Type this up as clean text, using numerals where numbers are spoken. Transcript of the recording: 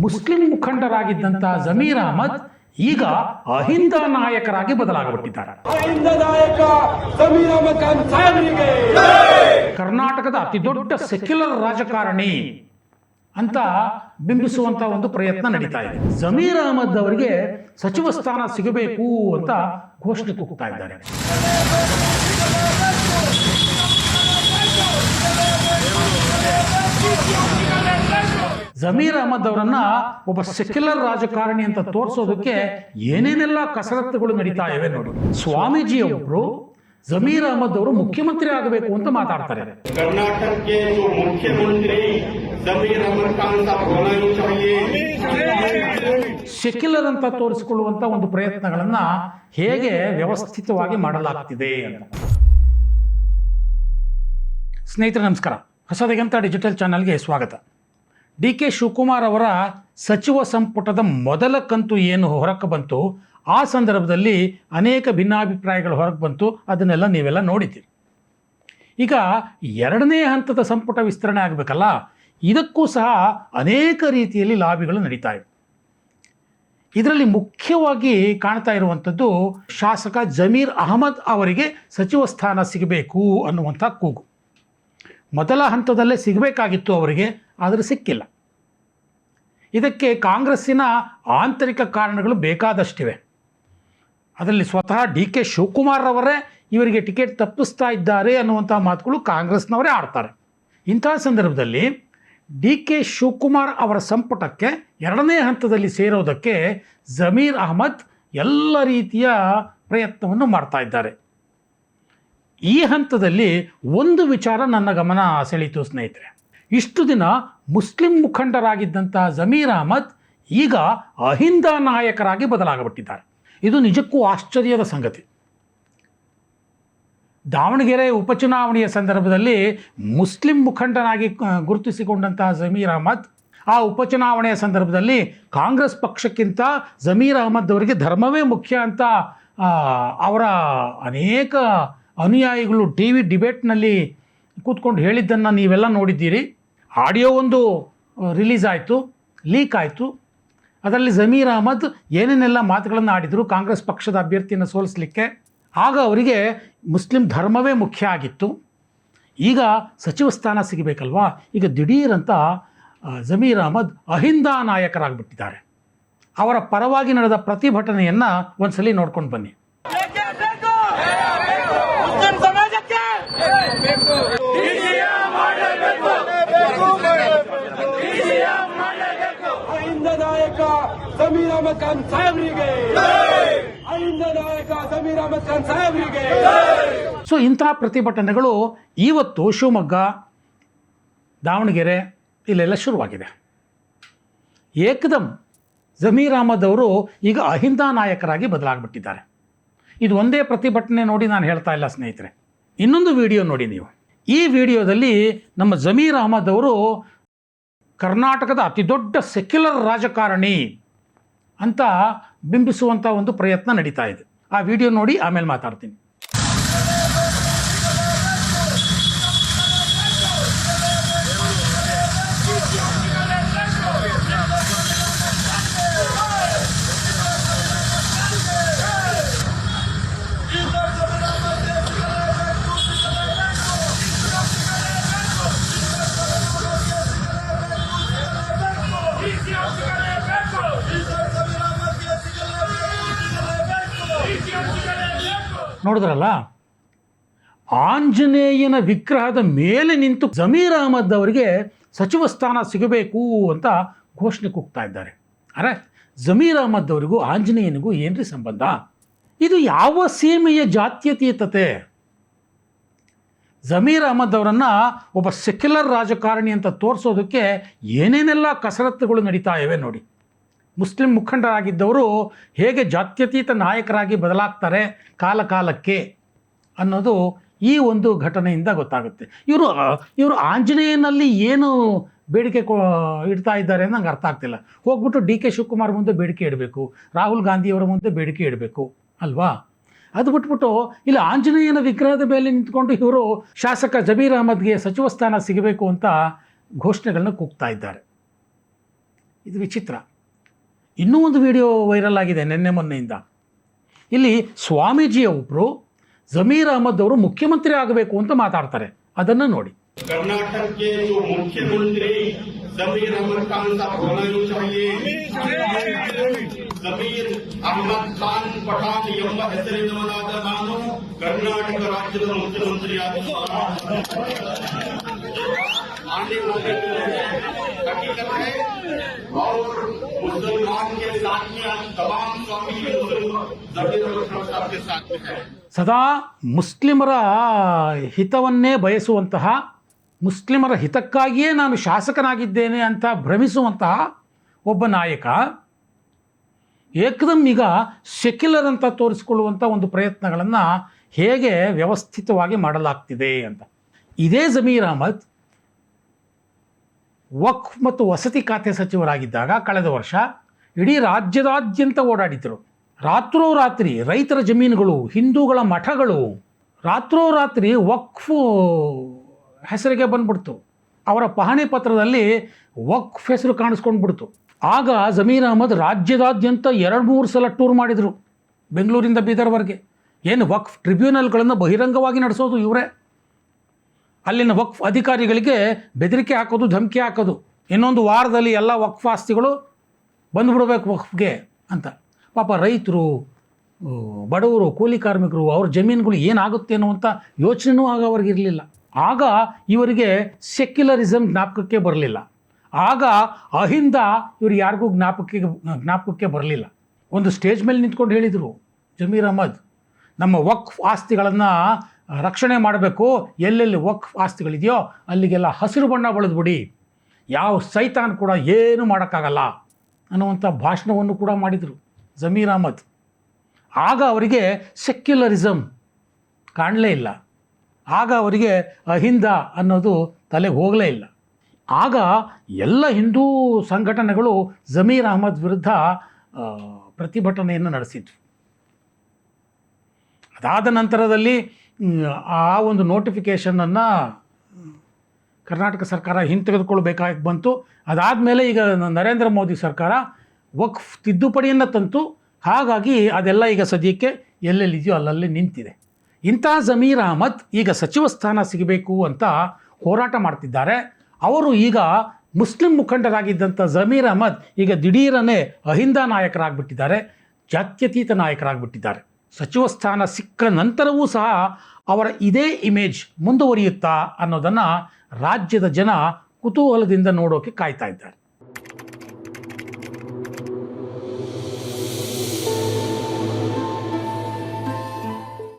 Muslim ಮುಖಂಡರಾಗಿದ್ದಂತಹ Zameer Ahmed ಈಗ ಅಹಿಂದ ನಾಯಕರಾಗಿ ಬದಲಾಗಿಬಿಟ್ಟಿದ್ದಾರೆ. ಕರ್ನಾಟಕದ ಅತಿ ದೊಡ್ಡ ಸೆಕ್ಯುಲರ್ ರಾಜಕಾರಣಿ ಅಂತ ಬಿಂಬಿಸುವಂತ ಒಂದು ಪ್ರಯತ್ನ ನಡೀತಾ ಇದೆ. ಜಮೀರ್ ಅಹಮದ್ ಅವರಿಗೆ ಸಚಿವ ಸ್ಥಾನ ಸಿಗಬೇಕು ಅಂತ ಘೋಷಣೆ ಕೂಗ್ತಾ ಇದ್ದಾರೆ. ಜಮೀರ್ ಅಹಮದ್ ಅವರನ್ನ ಒಬ್ಬ ಸೆಕ್ಯುಲರ್ ರಾಜಕಾರಣಿ ಅಂತ ತೋರಿಸೋದಕ್ಕೆ ಏನೇನೆಲ್ಲ ಕಸರತ್ತುಗಳು ನಡೀತಾ ಇವೆ ನೋಡಿ. ಸ್ವಾಮೀಜಿ ಒಬ್ರು ಜಮೀರ್ ಅಹಮದ್ ಅವರು ಮುಖ್ಯಮಂತ್ರಿ ಆಗಬೇಕು ಅಂತ ಮಾತಾಡ್ತಾರೆ. ಕರ್ನಾಟಕಕ್ಕೆ ಮುಖ್ಯಮಂತ್ರಿ ಜಮೀರ್ ಅಹಮದ್ ಖಾನ್ ಸೆಕ್ಯುಲರ್ ಅಂತ ತೋರಿಸಿಕೊಳ್ಳುವಂತ ಒಂದು ಪ್ರಯತ್ನಗಳನ್ನ ಹೇಗೆ ವ್ಯವಸ್ಥಿತವಾಗಿ ಮಾಡಲಾಗ್ತಿದೆ ಅಂತ. ಸ್ನೇಹಿತರೆ ನಮಸ್ಕಾರ, ಹೊಸದೆಂತ ಡಿಜಿಟಲ್ ಚಾನಲ್ಗೆ ಸ್ವಾಗತ. ಡಿ.ಕೆ. ಶಿವಕುಮಾರ್ ಅವರ ಸಚಿವ ಸಂಪುಟದ ಮೊದಲ ಕಂತು ಏನು ಹೊರಕ್ಕೆ ಬಂತು, ಆ ಸಂದರ್ಭದಲ್ಲಿ ಅನೇಕ ಭಿನ್ನಾಭಿಪ್ರಾಯಗಳು ಹೊರಗೆ ಬಂತು. ಅದನ್ನೆಲ್ಲ ನೀವೆಲ್ಲ ನೋಡಿದ್ದೀರಿ. ಈಗ ಎರಡನೇ ಹಂತದ ಸಂಪುಟ ವಿಸ್ತರಣೆ ಆಗಬೇಕಲ್ಲ, ಇದಕ್ಕೂ ಸಹ ಅನೇಕ ರೀತಿಯಲ್ಲಿ ಲಾಬಿಗಳು ನಡೀತಾ ಇವೆ. ಇದರಲ್ಲಿ ಮುಖ್ಯವಾಗಿ ಕಾಣ್ತಾ ಇರುವಂಥದ್ದು ಶಾಸಕ ಜಮೀರ್ ಅಹಮದ್ ಅವರಿಗೆ ಸಚಿವ ಸ್ಥಾನ ಸಿಗಬೇಕು ಅನ್ನುವಂಥ ಕೂಗು. ಮೊದಲ ಹಂತದಲ್ಲೇ ಸಿಗಬೇಕಾಗಿತ್ತು ಅವರಿಗೆ, ಆದರೆ ಸಿಕ್ಕಿಲ್ಲ. ಇದಕ್ಕೆ ಕಾಂಗ್ರೆಸ್ಸಿನ ಆಂತರಿಕ ಕಾರಣಗಳು ಬೇಕಾದಷ್ಟಿವೆ. ಅದರಲ್ಲಿ ಸ್ವತಃ ಡಿ.ಕೆ. ಶಿವಕುಮಾರ್ ಅವರೇ ಇವರಿಗೆ ಟಿಕೆಟ್ ತಪ್ಪಿಸ್ತಾ ಇದ್ದಾರೆ ಅನ್ನುವಂಥ ಮಾತುಗಳು ಕಾಂಗ್ರೆಸ್ನವರೇ ಆಡ್ತಾರೆ. ಇಂತಹ ಸಂದರ್ಭದಲ್ಲಿ ಡಿ.ಕೆ. ಶಿವಕುಮಾರ್ ಅವರ ಸಂಪುಟಕ್ಕೆ ಎರಡನೇ ಹಂತದಲ್ಲಿ ಸೇರೋದಕ್ಕೆ ಜಮೀರ್ ಅಹಮದ್ ಎಲ್ಲ ರೀತಿಯ ಪ್ರಯತ್ನವನ್ನು ಮಾಡ್ತಾ ಇದ್ದಾರೆ. ಈ ಹಂತದಲ್ಲಿ ಒಂದು ವಿಚಾರ ನನ್ನ ಗಮನ ಸೆಳೀತು ಸ್ನೇಹಿತರೆ. ಇಷ್ಟು ದಿನ ಮುಸ್ಲಿಂ ಮುಖಂಡರಾಗಿದ್ದಂತಹ ಜಮೀರ್ ಅಹಮದ್ ಈಗ ಅಹಿಂದ ನಾಯಕರಾಗಿ ಬದಲಾಗಿಬಿಟ್ಟಿದ್ದಾರೆ. ಇದು ನಿಜಕ್ಕೂ ಆಶ್ಚರ್ಯದ ಸಂಗತಿ. ದಾವಣಗೆರೆ ಉಪಚುನಾವಣೆಯ ಸಂದರ್ಭದಲ್ಲಿ ಮುಸ್ಲಿಂ ಮುಖಂಡನಾಗಿ ಗುರುತಿಸಿಕೊಂಡಂತಹ ಜಮೀರ್ ಅಹಮದ್ ಆ ಉಪಚುನಾವಣೆಯ ಸಂದರ್ಭದಲ್ಲಿ ಕಾಂಗ್ರೆಸ್ ಪಕ್ಷಕ್ಕಿಂತ ಜಮೀರ್ ಅಹಮದ್ ಅವರಿಗೆ ಧರ್ಮವೇ ಮುಖ್ಯ ಅಂತ ಅವರ ಅನೇಕ ಅನುಯಾಯಿಗಳು ಟಿ ವಿ ಡಿಬೇಟ್ನಲ್ಲಿ ಕೂತ್ಕೊಂಡು ಹೇಳಿದ್ದನ್ನು ನೀವೆಲ್ಲ ನೋಡಿದ್ದೀರಿ. ಆಡಿಯೋ ಒಂದು ರಿಲೀಸ್ ಆಯಿತು, ಲೀಕ್ ಆಯಿತು. ಅದರಲ್ಲಿ ಜಮೀರ್ ಅಹಮದ್ ಏನೇನೆಲ್ಲ ಮಾತುಗಳನ್ನು ಆಡಿದರು ಕಾಂಗ್ರೆಸ್ ಪಕ್ಷದ ಅಭ್ಯರ್ಥಿಯನ್ನು ಸೋಲಿಸಲಿಕ್ಕೆ. ಆಗ ಅವರಿಗೆ ಮುಸ್ಲಿಂ ಧರ್ಮವೇ ಮುಖ್ಯ ಆಗಿತ್ತು. ಈಗ ಸಚಿವ ಸ್ಥಾನ ಸಿಗಬೇಕಲ್ವಾ, ಈಗ ದಿಢೀರಂತ ಜಮೀರ್ ಅಹಮದ್ ಅಹಿಂದ ನಾಯಕರಾಗಿಬಿಟ್ಟಿದ್ದಾರೆ. ಅವರ ಪರವಾಗಿ ನಡೆದ ಪ್ರತಿಭಟನೆಯನ್ನು ಒಂದ್ಸಲಿ ನೋಡ್ಕೊಂಡು ಬನ್ನಿ. ಜಮೀರ್ ಅಹಮದ್ ಖಾನ್ ಸಾಹೇಬ್ರಿಗೆ, ಅಹಿಂದ ನಾಯಕ ಜಮೀರ್ ಅಹಮದ್ ಖಾನ್ ಸಾಹೇಬ್ರಿಗೆ. ಸೊ ಇಂತಹ ಪ್ರತಿಭಟನೆಗಳು ಇವತ್ತು ಶಿವಮೊಗ್ಗ, ದಾವಣಗೆರೆ ಇಲ್ಲೆಲ್ಲ ಶುರುವಾಗಿದೆ. ಏಕದಮ್ ಜಮೀರ್ ಅಹಮದ್ ಅವರು ಈಗ ಅಹಿಂದ ನಾಯಕರಾಗಿ ಬದಲಾಗಿಬಿಟ್ಟಿದ್ದಾರೆ. ಇದು ಒಂದೇ ಪ್ರತಿಭಟನೆ ನೋಡಿ ನಾನು ಹೇಳ್ತಾ ಇಲ್ಲ ಸ್ನೇಹಿತರೆ. ಇನ್ನೊಂದು ವಿಡಿಯೋ ನೋಡಿ ನೀವು. ಈ ವಿಡಿಯೋದಲ್ಲಿ ನಮ್ಮ ಜಮೀರ್ ಅಹಮದ್ ಅವರು ಕರ್ನಾಟಕದ ಅತಿ ದೊಡ್ಡ ಸೆಕ್ಯುಲರ್ ರಾಜಕಾರಣಿ ಅಂತ ಬಿಂಬಿಸುವಂಥ ಒಂದು ಪ್ರಯತ್ನ ನಡೀತಾ ಇದೆ. ಆ ವಿಡಿಯೋ ನೋಡಿ ಆಮೇಲೆ ಮಾತಾಡ್ತೀನಿ. ನೋಡಿದ್ರಲ್ಲ, ಆಂಜನೇಯನ ವಿಗ್ರಹದ ಮೇಲೆ ನಿಂತು ಜಮೀರ್ ಅಹಮದ್ ಅವರಿಗೆ ಸಚಿವ ಸ್ಥಾನ ಸಿಗಬೇಕು ಅಂತ ಘೋಷಣೆ ಕೂಗ್ತಾ ಇದ್ದಾರೆ. ಅರೆ, ಜಮೀರ್ ಅಹಮದ್ ಅವರಿಗೂ ಆಂಜನೇಯನಿಗೂ ಏನ್ರಿ ಸಂಬಂಧ? ಇದು ಯಾವ ಸೀಮೆಯ ಜಾತ್ಯತೀತತೆ? ಜಮೀರ್ ಅಹಮದ್ ಅವರನ್ನು ಒಬ್ಬ ಸೆಕ್ಯುಲರ್ ರಾಜಕಾರಣಿ ಅಂತ ತೋರಿಸೋದಕ್ಕೆ ಏನೇನೆಲ್ಲ ಕಸರತ್ತುಗಳು ನಡೀತಾ ಇವೆ ನೋಡಿ. ಮುಸ್ಲಿಂ ಮುಖಂಡರಾಗಿದ್ದವರು ಹೇಗೆ ಜಾತ್ಯತೀತ ನಾಯಕರಾಗಿ ಬದಲಾಗ್ತಾರೆ ಕಾಲಕಾಲಕ್ಕೆ ಅನ್ನೋದು ಈ ಒಂದು ಘಟನೆಯಿಂದ ಗೊತ್ತಾಗುತ್ತೆ. ಇವರು ಆಂಜನೇಯನಲ್ಲಿ ಏನು ಬೇಡಿಕೆ ಇಡ್ತಾ ಇದ್ದಾರೆ ಅಂತ ನಂಗೆ ಅರ್ಥ ಆಗ್ತಿಲ್ಲ. ಹೋಗ್ಬಿಟ್ಟು ಡಿ.ಕೆ. ಶಿವಕುಮಾರ್ ಮುಂದೆ ಬೇಡಿಕೆ ಇಡಬೇಕು, ರಾಹುಲ್ ಗಾಂಧಿಯವರ ಮುಂದೆ ಬೇಡಿಕೆ ಇಡಬೇಕು ಅಲ್ವಾ? ಅದು ಬಿಟ್ಬಿಟ್ಟು ಇಲ್ಲಿ ಆಂಜನೇಯನ ವಿಗ್ರಹದ ಮೇಲೆ ನಿಂತ್ಕೊಂಡು ಇವರು ಶಾಸಕ ಜಮೀರ್ ಅಹಮದ್ಗೆ ಸಚಿವ ಸ್ಥಾನ ಸಿಗಬೇಕು ಅಂತ ಘೋಷಣೆಗಳನ್ನ ಕೂಗ್ತಾ ಇದ್ದಾರೆ. ಇದು ವಿಚಿತ್ರ. ಇನ್ನೂ ಒಂದು ವಿಡಿಯೋ ವೈರಲ್ ಆಗಿದೆ ನಿನ್ನೆ ಮೊನ್ನೆಯಿಂದ. ಇಲ್ಲಿ ಸ್ವಾಮೀಜಿಯೊಬ್ಬರು ಜಮೀರ್ ಅಹಮದ್ ಅವರು ಮುಖ್ಯಮಂತ್ರಿ ಆಗಬೇಕು ಅಂತ ಮಾತಾಡ್ತಾರೆ. ಅದನ್ನು ನೋಡಿ. कर्नाटक के जो मुख्यमंत्री जमीर अहमद खान साहब होना ही चाहिए. जमीर अहमद खान पठाण ಎಂಬ ಹೆಸರಿನವನಾದ ನಾನು ಕರ್ನಾಟಕ ರಾಜ್ಯದ ಮುಖ್ಯಮಂತ್ರಿ आने वाले हकीकत है और मुसलमान के साथ में तमाम स्वामी जमीर अहमद खान साहब के साथ में है. ಸದಾ ಮುಸ್ಲಿಮರ ಹಿತವನ್ನೇ ಬಯಸುವಂತಹ, ಮುಸ್ಲಿಮರ ಹಿತಕ್ಕಾಗಿಯೇ ನಾನು ಶಾಸಕನಾಗಿದ್ದೇನೆ ಅಂತ ಭ್ರಮಿಸುವಂತಹ ಒಬ್ಬ ನಾಯಕ ಏಕದಮ್ ಈಗ ಸೆಕ್ಯುಲರ್ ಅಂತ ತೋರಿಸಿಕೊಳ್ಳುವಂಥ ಒಂದು ಪ್ರಯತ್ನಗಳನ್ನು ಹೇಗೆ ವ್ಯವಸ್ಥಿತವಾಗಿ ಮಾಡಲಾಗ್ತಿದೆ ಅಂತ. ಇದೇ ಜಮೀರ್ ಅಹಮದ್ ವಕ್ಫ್ ಮತ್ತು ವಸತಿ ಖಾತೆ ಸಚಿವರಾಗಿದ್ದಾಗ ಕಳೆದ ವರ್ಷ ಇಡೀ ರಾಜ್ಯದಾದ್ಯಂತ ಓಡಾಡಿದರು. ರಾತ್ರೋರಾತ್ರಿ ರೈತರ ಜಮೀನುಗಳು, ಹಿಂದೂಗಳ ಮಠಗಳು ರಾತ್ರೋರಾತ್ರಿ ವಕ್ಫ್ ಹೆಸರಿಗೆ ಬಂದ್ಬಿಡ್ತು. ಅವರ ಪಹಣಿ ಪತ್ರದಲ್ಲಿ ವಕ್ಫ್ ಹೆಸರು ಕಾಣಿಸ್ಕೊಂಡ್ಬಿಡ್ತು. ಆಗ ಜಮೀರ್ ಅಹಮದ್ ರಾಜ್ಯದಾದ್ಯಂತ 2-3 ಸಲ ಟೂರ್ ಮಾಡಿದರು, ಬೆಂಗಳೂರಿಂದ ಬೀದರ್ವರೆಗೆ. ಏನು ವಕ್ಫ್ ಟ್ರಿಬ್ಯುನಲ್ಗಳನ್ನು ಬಹಿರಂಗವಾಗಿ ನಡೆಸೋದು ಇವರೇ. ಅಲ್ಲಿನ ವಕ್ಫ್ ಅಧಿಕಾರಿಗಳಿಗೆ ಬೆದರಿಕೆ ಹಾಕೋದು, ಧಮಕಿ ಹಾಕೋದು, ಇನ್ನೊಂದು ವಾರದಲ್ಲಿ ಎಲ್ಲ ವಕ್ಫ್ ಆಸ್ತಿಗಳು ಬಂದುಬಿಡ್ಬೇಕು ವಕ್ಫ್ಗೆ ಅಂತ. ಪಾಪ ರೈತರು, ಬಡವರು, ಕೂಲಿ ಕಾರ್ಮಿಕರು, ಅವ್ರ ಜಮೀನುಗಳು ಏನಾಗುತ್ತೆ ಅನ್ನುವಂಥ ಯೋಚನೆಯೂ ಆಗ ಅವ್ರಿಗಿರಲಿಲ್ಲ. ಆಗ ಇವರಿಗೆ ಸೆಕ್ಯುಲರಿಸಮ್ ಜ್ಞಾಪಕಕ್ಕೆ ಬರಲಿಲ್ಲ. ಆಗ ಅಹಿಂದ ಇವರು ಯಾರಿಗೂ ಜ್ಞಾಪಕಕ್ಕೆ ಬರಲಿಲ್ಲ. ಒಂದು ಸ್ಟೇಜ್ ಮೇಲೆ ನಿಂತ್ಕೊಂಡು ಹೇಳಿದರು ಜಮೀರ್ ಅಹಮದ್, ನಮ್ಮ ವಕ್ಫ್ ಆಸ್ತಿಗಳನ್ನು ರಕ್ಷಣೆ ಮಾಡಬೇಕು, ಎಲ್ಲೆಲ್ಲಿ ವಕ್ಫ್ ಆಸ್ತಿಗಳಿದೆಯೋ ಅಲ್ಲಿಗೆಲ್ಲ ಹಸಿರು ಬಣ್ಣ ಬಳಿದ್ಬಿಡಿ, ಯಾವ ಸೈತಾನ್ ಕೂಡ ಏನೂ ಮಾಡೋಕ್ಕಾಗಲ್ಲ ಅನ್ನುವಂಥ ಭಾಷಣವನ್ನು ಕೂಡ ಮಾಡಿದರು ಜಮೀರ್ ಅಹಮದ್. ಆಗ ಅವರಿಗೆ ಸೆಕ್ಯುಲರಿಸಮ್ ಕಾಣಲೇ ಇಲ್ಲ. ಆಗ ಅವರಿಗೆ ಅಹಿಂದ ಅನ್ನೋದು ತಲೆಗೆ ಹೋಗಲೇ ಇಲ್ಲ. ಆಗ ಎಲ್ಲ ಹಿಂದೂ ಸಂಘಟನೆಗಳು ಜಮೀರ್ ಅಹಮದ್ ವಿರುದ್ಧ ಪ್ರತಿಭಟನೆಯನ್ನು ನಡೆಸಿದ್ವು. ಅದಾದ ನಂತರದಲ್ಲಿ ಆ ಒಂದು ನೋಟಿಫಿಕೇಷನನ್ನು ಕರ್ನಾಟಕ ಸರ್ಕಾರ ಹಿಂತೆಗೆದುಕೊಳ್ಬೇಕಾಗಿ ಬಂತು. ಅದಾದಮೇಲೆ ಈಗ ನರೇಂದ್ರ ಮೋದಿ ಸರ್ಕಾರ ವಕ್ಫ್ ತಿದ್ದುಪಡಿಯನ್ನು ತಂತು. ಹಾಗಾಗಿ ಅದೆಲ್ಲ ಈಗ ಸದ್ಯಕ್ಕೆ ಎಲ್ಲೆಲ್ಲಿದೆಯೋ ಅಲ್ಲಲ್ಲಿ ನಿಂತಿದೆ. ಇಂಥ ಜಮೀರ್ ಅಹಮದ್ ಈಗ ಸಚಿವ ಸ್ಥಾನ ಸಿಗಬೇಕು ಅಂತ ಹೋರಾಟ ಮಾಡ್ತಿದ್ದಾರೆ. ಅವರು ಈಗ ಮುಸ್ಲಿಂ ಮುಖಂಡರಾಗಿದ್ದಂಥ ಜಮೀರ್ ಅಹಮದ್ ಈಗ ದಿಢೀರನೇ ಅಹಿಂದ ನಾಯಕರಾಗಿಬಿಟ್ಟಿದ್ದಾರೆ, ಜಾತ್ಯತೀತ ನಾಯಕರಾಗಿಬಿಟ್ಟಿದ್ದಾರೆ. ಸಚಿವ ಸ್ಥಾನ ಸಿಕ್ಕ ನಂತರವೂ ಸಹ ಅವರ ಇದೇ ಇಮೇಜ್ ಮುಂದುವರಿಯುತ್ತಾ ಅನ್ನೋದನ್ನು ರಾಜ್ಯದ ಜನ ಕುತೂಹಲದಿಂದ ನೋಡೋಕೆ ಕಾಯ್ತಾ ಇದ್ದಾರೆ.